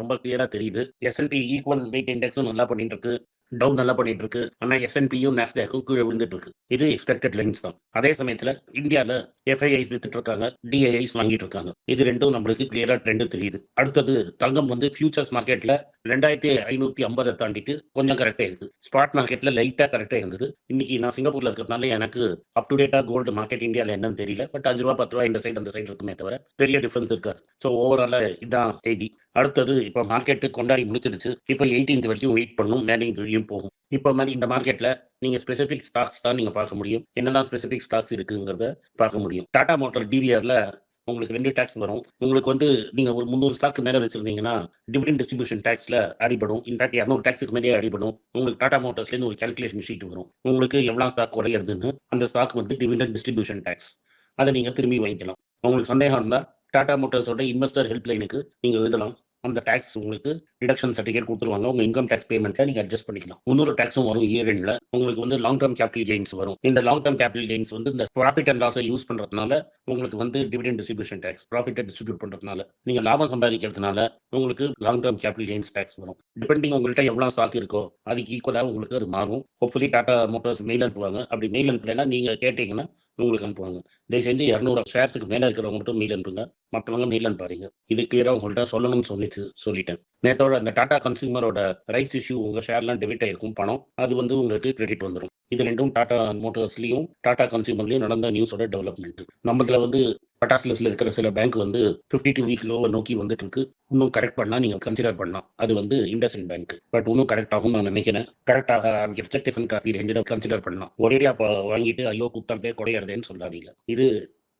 ரொம்ப கிளியரா தெரியுது. S&P ஈக்குவல் வெயிட் இண்டெக்ஸும் நல்லா பண்ணிட்டு இருக்கு. டவ் நல்லா பண்ணிட்டு இருக்கு. ஆனா S&Pயும் நாஸ்டாக்கும் கீழ விழுந்துட்டு இருக்கு. இது எக்ஸ்பெக்டட் லைன்ஸ் தான். அதே சமயத்துல இந்தியால FIIs வித்துட்டு இருக்காங்க. DIIs வாங்கிட்டு இருக்காங்க. இது 2ம் நம்மளுக்கு கிளியரா ட்ரெண்ட் தெரியுது. அடுத்தது தங்கம் வந்து ஃபியூச்சர்ஸ் மார்க்கெட்ல 2550 தாண்டிட்டு கொஞ்சம் கரெக்டா இருக்கு. ஸ்பாட் மார்க்கெட்ல லைட்டா கரெக்டா இருந்தது. இன்னைக்கு நான் சிங்கப்பூர்ல இருக்கிறதுனால எனக்கு up to data gold market இந்தியால என்னன்னு தெரியல. பட் ரூ. 5 ரூ. 10 இந்த சைடு அந்த சைடு இருக்குமே தவிர பெரிய டிஃபரன்ஸ் இருக்காது. ஸோ ஓவராலா இதான் செய்தி. அடுத்தது இப்ப மார்க்கெட் கொண்டாடி முடிச்சிருச்சு. இப்ப 18th வரைக்கும் வெயிட் பண்ணும். மேலேயும் கீழயும் போகும். இப்ப மாதிரி இந்த மார்க்கெட்ல நீங்க ஸ்பெசிபிக் ஸ்டாக்ஸ் தான் நீங்க பார்க்க முடியும். என்னெல்லாம் ஸ்பெசிபிக் ஸ்டாக்ஸ் இருக்குங்கிறத பார்க்க முடியும். டாடா மோட்டார் டிவிஆர்ல உங்களுக்கு 2 டாக்ஸ் வரும். உங்களுக்கு வந்து நீங்க ஒரு 300 ஸ்டாக் மேல வச்சிருந்தீங்கன்னா டிவிடெண்ட் டிஸ்ட்ரிபியூஷன் டாக்ஸ்ல அடிபடும். இன்ஃபேக்ட் 200 டாக்ஸுக்கு மேலே அடிபடும். உங்களுக்கு டாடா மோட்டார்ஸ்ல இருந்து ஒரு கால்குலேஷன் ஷீட் வரும். உங்களுக்கு எவ்வளவு ஸ்டாக் குறையிறதுன்னு அந்த ஸ்டாக் வந்து டிவிடெண்ட் டிஸ்ட்ரிபியூஷன் டாக்ஸ். அதை நீங்க திரும்பி வாங்கிக்கலாம். உங்களுக்கு சந்தேகம் இருந்தா டாடா மோட்டார்ஸோட இன்வெஸ்டர் ஹெல்ப்லைனுக்கு நீங்க எழுதலாம். அந்த டாக்ஸ் உங்களுக்கு டிடக்ஷன் சர்டிஃபிகேட் கொடுத்துருவாங்க. உங்க இன்கம் டாக்ஸ் பேமெண்ட்ல நீங்க அட்ஜஸ்ட் பண்ணிக்கலாம். இன்னொரு டாக்ஸும் வரும் இயர் எண்ட்ல. உங்களுக்கு வந்து லாங் டர்ம் கேபிட்டல் கெயின்ஸ் வரும். இந்த லாங் டர்ம் கேபிட்டல் கெயின்ஸ் வந்து இந்த ப்ராஃபிட் அண்ட் லாஸை யூஸ் பண்றதுனால உங்களுக்கு வந்து டிவிடெண்ட் டிஸ்ட்ரிபியூஷன் டாக்ஸ், ப்ராஃபிட்டை டிஸ்ட்ரிபியூட் பண்றதுனால நீங்க லாபம் சம்பாதிக்கிறதுனால உங்களுக்கு long term capital gains tax வரும். டிபெண்டிங் உங்கள்கிட்ட எவ்வளவு ஸ்டாக் இருக்கோ அதுக்கு ஈக்குவலா உங்களுக்கு அது மாறும். ஹோப்ஃபுல்லி டாடா மோட்டார்ஸ் மெயில் அனுப்புவாங்க. அப்படி மெயில் அனுப்பலைன்னா நீங்க கேட்டீங்கன்னா உங்களுக்கு அனுப்புவாங்க. தயவு செஞ்சு 200 ஷேர்ஸுக்கு மேல இருக்கிறவங்க மட்டும் மெயில் அனுப்புங்க. மற்றவங்க மெயில் அனுப்பாதீங்க. இது கிளியரா உங்கள்கிட்ட சொல்லணும்னு சொல்லிட்டேன். நேத்தோட அந்த டாடா கன்சியூமரோட ரைட்ஸ் இஷ்யூ உங்க ஷேர்லாம் டெபிட் ஆயிருக்கும் பணம். அது வந்து உங்களுக்கு கிரெடிட் வந்துடும். இது ரெண்டும் டாடா மோட்டார்ஸ்லயும் டாடா கன்சியூமர்லயும் நடந்த நியூஸோட டெவலப்மெண்ட். நம்மள வந்து பட்டாஸ் லிஸ்ட்ல இருக்கிற சில பேங்க் வந்து 52 வீக் லோவை நோக்கி வந்துட்டு இருக்கு. இன்னும் கரெக்ட் பண்ணா நீங்க கன்சிடர் பண்ணலாம். அது வந்து இண்டஸ்இண்ட் பேங்க். பட் இன்னும் கரெக்ட் ஆகும் நான் நினைக்கிறேன். கரெக்டாக ஆரம்பிச்சிருச்சா டிஃபன் காஃபி ரேஞ்சில் கன்சிடர் பண்ணலாம். ஒரேடியா வாங்கிட்டு ஐயோ குத்தறதே குறையறதேன்னு சொல்லாதீங்க. இது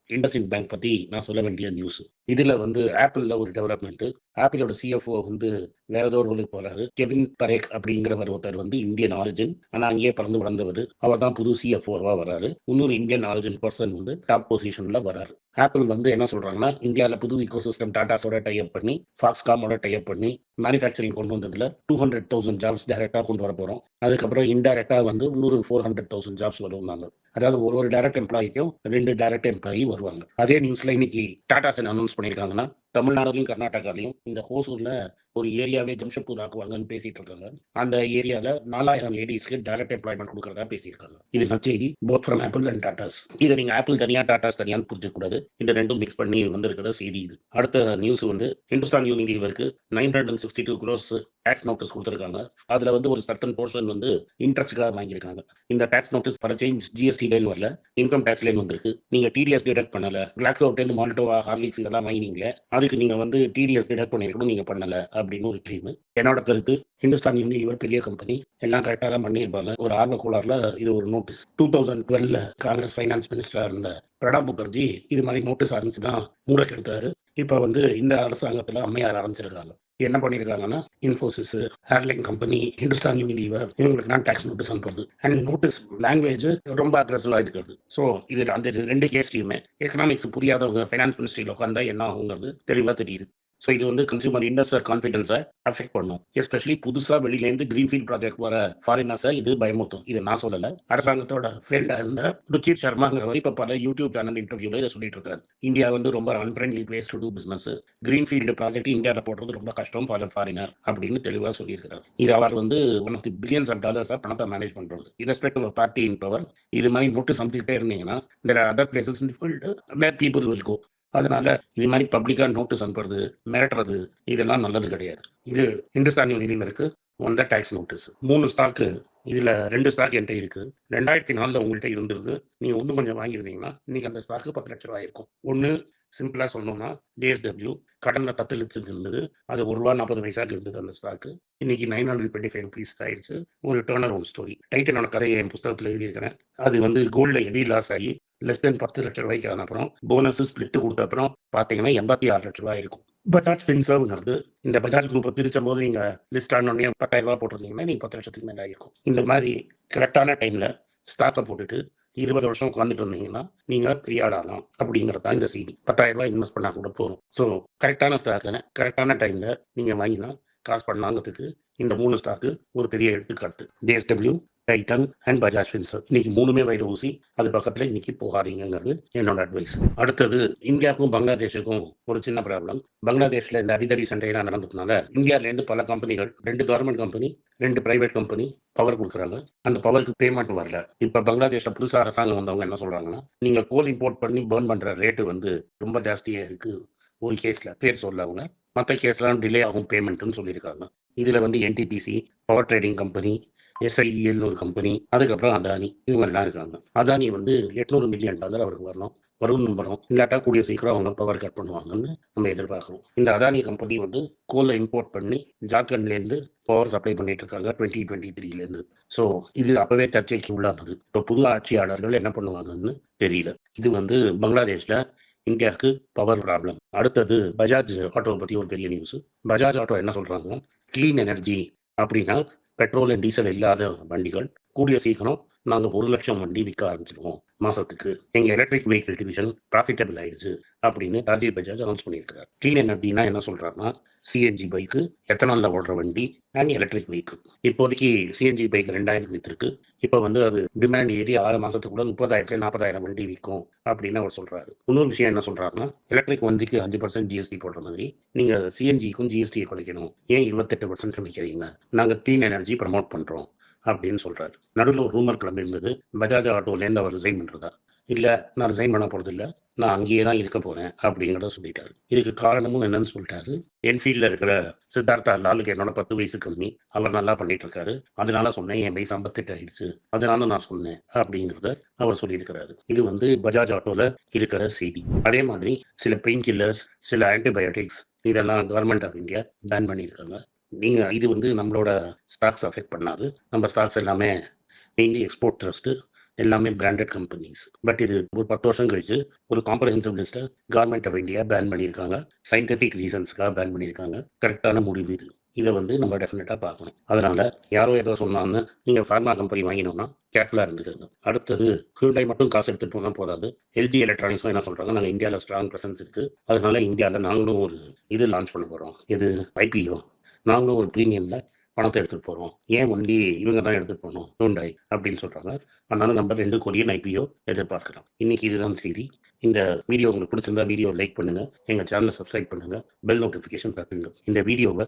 இண்டஸ்இண்ட் பேங்க் பத்தி நான் சொல்ல வேண்டிய நியூஸ். இதுல வந்து ஆப்பிள்ல ஒரு டெவலப்மெண்ட். ஆப்பிளோட CFO வந்து வேற ஏதோ ரோலுக்கு போறாரு. கெவின் பரேக் அப்படிங்கிறவர் ஒருத்தர் வந்து இந்தியன் ஆரிஜின். ஆனா அங்கேயே பறந்து வளர்ந்தவர். அவர் தான் புது CFO-வா வராரு. இன்னொரு இந்தியன் ஆரிஜின் பர்சன் வந்து டாப் பொசிஷன்ல வராரு. ஆப்பிள் வந்து என்ன சொல்றாங்கன்னா இந்தியாவில் புது ஈகோசிஸ்டம் டாடாஸோட டைப் பண்ணி ஃபாக்ஸ்காமோட டைப் பண்ணி மேனுஃபேக்சரிங் கொண்டு வந்ததுல 200,000 ஜாப்ஸ் டைரக்டா கொண்டு வர போறோம். அதுக்கப்புறம் இன்டைரக்டா வந்து இன்னொரு 400,000 ஜாப்ஸ் வருவாங்க. அதாவது ஒரு டைரக்ட் எம்ப்ளாய்க்கும் 2 டைரக்ட் எம்ப்ளாயி வருவாங்க. அதே நியூஸ்ல இன்னைக்கு டாடாஸ் அனௌன்ஸ் பண்ணியிருக்காங்கன்னா தமிழ்நாடுலையும் கர்நாடகாலையும் இந்த ஹோசூர்ல ஒரு ஏரியாவே ஜம்ஷெட்பூர் ஆக்குவாங்கன்னு பேசிட்டு இருக்காங்க. அந்த ஏரியால 4000 லேடிஸ்க்கு டைரக்ட் எம்ப்ளாய்மெண்ட் கொடுக்கறதா பேசியிருக்காங்க. இது நச்செய்தி both from Apple and Tatas. இதை நீங்க ஆப்பிள் தனியா டாடாஸ் தனியான்னு புரிஞ்சுக்க கூடாது. இந்த ரெண்டும் மிக்ஸ் பண்ணி வந்திருக்கிற செய்தி இது. அடுத்த நியூஸ் வந்து ஹிந்துஸ்தான் யூனிலீவருக்கு 962 crores டாக்ஸ் நோட்டீஸ் கொடுத்துருக்காங்க. அதுல வந்து ஒரு சர்டன் போர்ஷன் வந்து இன்ட்ரெஸ்ட்டுக்காக வாங்கியிருக்காங்க. இந்த tax notice for change GST line வரல, இன்கம் டாக்ஸ் லைன் வந்திருக்கு. நீங்க TDS டிடக்ட் பண்ணல. கிளாக்ஸோட்டேந்து மால்டோவா ஹார்லிக்ஸ் இதெல்லாம் வாங்கினீங்களே அதுக்கு நீங்க வந்து TDS டிடக்ட் பண்ணிருக்கணும், நீங்க பண்ணல அப்படின்னு ஒரு கிளைம். என்னோட கருத்து ஹிந்துஸ்தான் யூனிலீவர் பெரிய கம்பெனி, எல்லாம் கரெக்டா தான் பண்ணியிருப்பாங்க. ஒரு ஆர்வ கோளாறுல இது ஒரு நோட்டீஸ். 2012 காங்கிரஸ் ஃபைனான்ஸ் மினிஸ்டரா இருந்த பிரணாப் முகர்ஜி இது மாதிரி நோட்டீஸ் ஆரம்பிச்சு தான் மூட கெடுத்தாரு. இப்ப வந்து இந்த அரசாங்கத்துல அம்மையார் ஆரம்பிச்சிருக்காங்க. என்ன பண்ணிருக்காங்கன்னா இன்ஃபோசிஸ், ஏர்லைன் கம்பெனி, ஹிந்துஸ்தான் யூனிலீவர் இவங்களுக்கு நான் டாக்ஸ் நோட்டீஸ் அனுப்புறது. அண்ட் நோட்டீஸ் லாங்குவேஜ் ரொம்ப அக்ரெசிவா இருக்கிறது. ஸோ இது அந்த 2 கேஸ்லையுமே எக்கனாமிக்ஸ் புரியாதவங்க ஃபைனான்ஸ் மினிஸ்ட்ரியில் உட்காந்தா என்ன ஆகுங்கிறது தெளிவாக தெரியுது. ஸோ இது வந்து கன்சியூமர் இன்வெஸ்டர் கான்ஃபிடன்ஸை அஃபெக்ட் பண்ணும். எஸ்பெஷலி புதுசாக வெளியிலேருந்து கிரீன்ஃபீல்ட் ப்ராஜெக்ட் வர ஃபாரினர்ஸை இது பயமுறுத்தும். இது நான் சொல்லலை, அரசாங்கத்தோட ஃப்ரெண்டாக இருந்த ருச்சிர் சர்மாங்கிறவர் இப்போ பல யூடியூப் சேனல் இன்டர்வியூல இதை சொல்லிட்டு இருக்காரு. இந்தியா வந்து ரொம்ப unfriendly place to do business, greenfield project இந்தியாவில் போடுறது ரொம்ப கஷ்டம் ஃபார் ஃபாரினர் அப்படின்னு தெளிவாக சொல்லியிருக்கிறார். இது அவர் வந்து one of the billions of டாலர்ஸாக பணத்தை மேனேஜ் பண்ணுறது. Irrespective of party in power இது மாதிரி நோட்டீஸ் அனுப்பிச்சுட்டே இருந்தீங்கன்னா there are other places in the world where people will go. அதனால இது மாதிரி பப்ளிக்கா நோட்டீஸ் அனுப்புறது, மிரட்டுறது இதெல்லாம் நல்லது கிடையாது. இது ஹிந்துஸ்தான் யூனிலீவருக்கு வந்த டாக்ஸ் நோட்டீஸ். 3 ஸ்டாக்கு, இதுல 2 ஸ்டாக் என்கிட்ட இருக்கு. 2004 உங்கள்கிட்ட இருந்திருக்கு. நீங்க இன்னும் கொஞ்சம் வாங்கியிருந்தீங்கன்னா இன்னைக்கு அந்த ஸ்டாக்கு 10 லட்ச ரூபாய் இருக்கும். ஒன்று சிம்பிளா சொல்லணும்னா DSW கடன்ல தத்தளிச்சுட்டு இருந்தது. அது ₹1.40 இருந்தது அந்த ஸ்டாக்கு. இன்னைக்கு 925 rupees ஆயிடுச்சு. ஒரு டர்ன் அரவுண்ட் ஸ்டோரி. டைட்டனோட கதையை என் புத்தகத்தில் எழுதியிருக்கிறேன். அது வந்து கோல்ட்ல ஹெவி லாஸ் ஆகி லெஸ் தென் 10 லட்ச ரூபாய்க்கு ஆன அப்புறம் போனஸ் ஸ்பிளிட் கொடுத்த அப்புறம் பார்த்தீங்கன்னா 86 லட்ச ரூபாய் இருக்கும். பஜாஜ் ஃபின்சர்வ்ங்கிறது இந்த பஜாஜ் குரூப்பை பிரிச்ச போது நீங்க லிஸ்ட் ஆனோடனே 10,000 ரூபாய் போட்டிருந்தீங்கன்னா நீங்க 10 லட்சத்துக்கு மேலே ஆயிருக்கும். இந்த மாதிரி கரெக்டான டைம்ல ஸ்டாக்கை போட்டுட்டு 20 வருஷம் உட்காந்துட்டு இருந்தீங்கன்னா நீங்க பெரிய ஆளாகலாம் அப்படிங்கிறது தான் இந்த செய்தி. 10,000 ரூபாய் இன்வெஸ்ட் பண்ணா கூட போதும். ஸோ கரெக்டான ஸ்டாக்ல கரெக்டான டைம்ல நீங்க வாங்கினா காசு பண்ணலாங்கிறதுக்கு இந்த 3 ஸ்டாக்கு ஒரு பெரிய எடுத்துக்காட்டு. DSW, Titan and Bajaj Finserv. இன்னைக்கு 3மே வயிறு ஊசி. அது பக்கத்துல இன்னைக்கு போகாதீங்கங்கிறது என்னோட அட்வைஸ். அடுத்தது இந்தியாவுக்கும் பங்களாதேஷுக்கும் ஒரு சின்ன ப்ராப்ளம். பங்களாதேஷ்ல இந்த அடிதடி சண்டையெல்லாம் நடந்ததுனால இந்தியாவிலேருந்து பல கம்பெனிகள் 2 government company 2 private company power கொடுக்குறாங்க. அந்த பவருக்கு பேமெண்ட் வரல. இப்ப பங்களாதேஷ்ல புதுசா அரசாங்கம் வந்தவங்க என்ன சொல்றாங்கன்னா, நீங்க கோல் இம்போர்ட் பண்ணி பர்ன் பண்ற ரேட்டு வந்து ரொம்ப ஜாஸ்தியா இருக்கு. ஒரு கேஸ்ல பேர் சொல்ல அவங்க. மற்ற கேஸ்லாம் டிலே ஆகும் பேமெண்ட்னு சொல்லியிருக்காங்க. இதுல வந்து என்டிபிசி, பவர் ட்ரேடிங் கம்பெனி, எஸ்ஐஇஎல்னு ஒரு கம்பெனி, அதுக்கப்புறம் அதானி, இவங்கெல்லாம் இருக்காங்க. அதானி வந்து $800 மில்லியன் அவருக்கு வரணும். வரும் நம்புறோம். இல்லாட்டா கூடிய சீக்கிரம் அவங்க பவர் கட் பண்ணுவாங்கன்னு நம்ம எதிர்பார்க்குறோம். இந்த அதானி கம்பெனி வந்து கோலை இம்போர்ட் பண்ணி ஜார்க்கண்ட்லேருந்து பவர் சப்ளை பண்ணிட்டு இருக்காங்க 2023லேருந்து. ஸோ இது அப்பவே சர்ச்சைக்கு உள்ளானது. இப்போ புது ஆட்சியாளர்கள் என்ன பண்ணுவாங்கன்னு தெரியல. இது வந்து பங்களாதேஷ்ல இந்தியாவுக்கு பவர் ப்ராப்ளம். அடுத்தது பஜாஜ் ஆட்டோவை பற்றி ஒரு பெரிய நியூஸ். பஜாஜ் ஆட்டோ என்ன சொல்றாங்க, கிளீன் எனர்ஜி அப்படின்னா பெட்ரோல் அண்ட் டீசல் இல்லாத வண்டிகள் கூடிய சீக்கிரம் நாங்கள் 1,00,000 வண்டி விற்க ஆரம்பிச்சிருவோம் மாசத்துக்கு. எங்க எலக்ட்ரிக் வெஹிக்கிள் டிவிஷன் ப்ராஃபிட்டபிள் ஆயிடுச்சு அப்படின்னு ராஜீவ் பஜாஜ் அனௌன்ஸ் பண்ணியிருக்கிறார். கிளீன் எனர்ஜினா என்ன சொல்றாருன்னா, சிஎன்ஜி பைக்கு, எத்தனால்ல ஓடுற வண்டி அண்ட் எலக்ட்ரிக் வெஹிக்கிள். இப்போதைக்கு சிஎன்ஜி பைக் 2,000 வித்திருக்கு. இப்போ வந்து அது டிமாண்ட் ஏறி 6 மாசத்துக்குள்ள 30,000 40,000 வண்டி விற்கும் அப்படின்னு அவர் சொல்றாரு. இன்னொரு விஷயம் என்ன சொல்றாருன்னா, எலக்ட்ரிக் வண்டிக்கு 5% ஜிஎஸ்டி போடுற மாதிரி நீங்க சிஎன்ஜிக்கும் ஜிஎஸ்டியை குறைக்கணும். ஏன் 28% வைக்கிறீங்க? நாங்க கிளீன் எனர்ஜி ப்ரமோட் பண்றோம் அப்படின்னு சொல்றாரு. நடுவில் ஒரு ரூமர் கிளம்பியிருந்தது, பஜாஜ் ஆட்டோலேருந்து அவர் ரிசைன் பண்றதா. இல்ல, நான் ரிசைன் பண்ண போறது இல்ல, நான் அங்கேயே தான் இருக்க போறேன் அப்படிங்கிறத சொல்லிட்டாரு. இதுக்கு காரணமும் என்னன்னு சொல்லிட்டாரு. என்ஃபீல்ட்ல இருக்கிற சித்தார்த்தா லாலுக்கு என்னோட 10 வயசு கம்மி. அவர் நல்லா பண்ணிட்டு இருக்காரு. அதனால சொன்னேன், என் வயசு 58 ஆயிடுச்சு, அதனால நான் சொன்னேன் அப்படிங்கிறத அவர் சொல்லியிருக்கிறாரு. இது வந்து பஜாஜ் ஆட்டோல இருக்கிற செய்தி. அதே மாதிரி சில பெயின் கில்லர்ஸ், சில ஆன்டிபயோட்டிக்ஸ் இதெல்லாம் கவர்மெண்ட் ஆஃப் இந்தியா பேன் பண்ணியிருக்காங்க. நீங்க இது வந்து நம்மளோட ஸ்டாக்ஸ் அஃபெக்ட் பண்ணாது. நம்ம ஸ்டாக்ஸ் எல்லாமே மெயின்லி எக்ஸ்போர்ட் ட்ரஸ்ட்டு, எல்லாமே பிராண்டட் கம்பெனிஸ். பட் இது ஒரு 10 வருஷம் கழிச்சு ஒரு காம்ப்ரஹென்சிவ் லிஸ்ட்டை கவர்மெண்ட் ஆஃப் இந்தியா பேன் பண்ணியிருக்காங்க. சயின்டிஃபிக் ரீசன்ஸ்க்காக பேன் பண்ணியிருக்காங்க. கரெக்டான முடிவு இது. இதை வந்து நம்ம டெஃபினட்டாக பார்க்கணும். அதனால யாரோ ஏதோ சொன்னான்னு நீங்கள் ஃபார்மா கம்பெனி வாங்கினோம்னா கேர்ஃபுல்லாக இருந்துக்கோங்க. அடுத்தது ஹியூண்டாய் மட்டும் காசு எடுத்துகிட்டு போனால் போதாது. எல்ஜி எலக்ட்ரானிக்ஸும் என்ன சொல்கிறாங்க, நாங்கள் இந்தியாவில் ஸ்ட்ராங் ப்ரெசன்ஸ் இருக்குது, அதனால இந்தியாவில் நாங்களும் ஒரு இது லான்ச் பண்ண போகிறோம். இது ஐபிஓ. நாங்களும் ஒரு ப்ரீமியமில் பணத்தை எடுத்துகிட்டு போகிறோம். ஏன் வண்டி இவங்க தான் எடுத்துகிட்டு போகணும் ஹியூண்டாய் அப்படின்னு சொல்கிறாங்க. அதனால நம்ம 2 கொரியன் ஐபிஓ எதிர்பார்க்கலாம். இன்னைக்கு இதுதான் செய்தி. இந்த வீடியோ உங்களுக்கு பிடிச்சிருந்தா வீடியோ லைக் பண்ணுங்கள், எங்கள் சேனலை சப்ஸ்கிரைப் பண்ணுங்கள், பெல் நோட்டிஃபிகேஷன் தட்டுங்க. இந்த வீடியோவை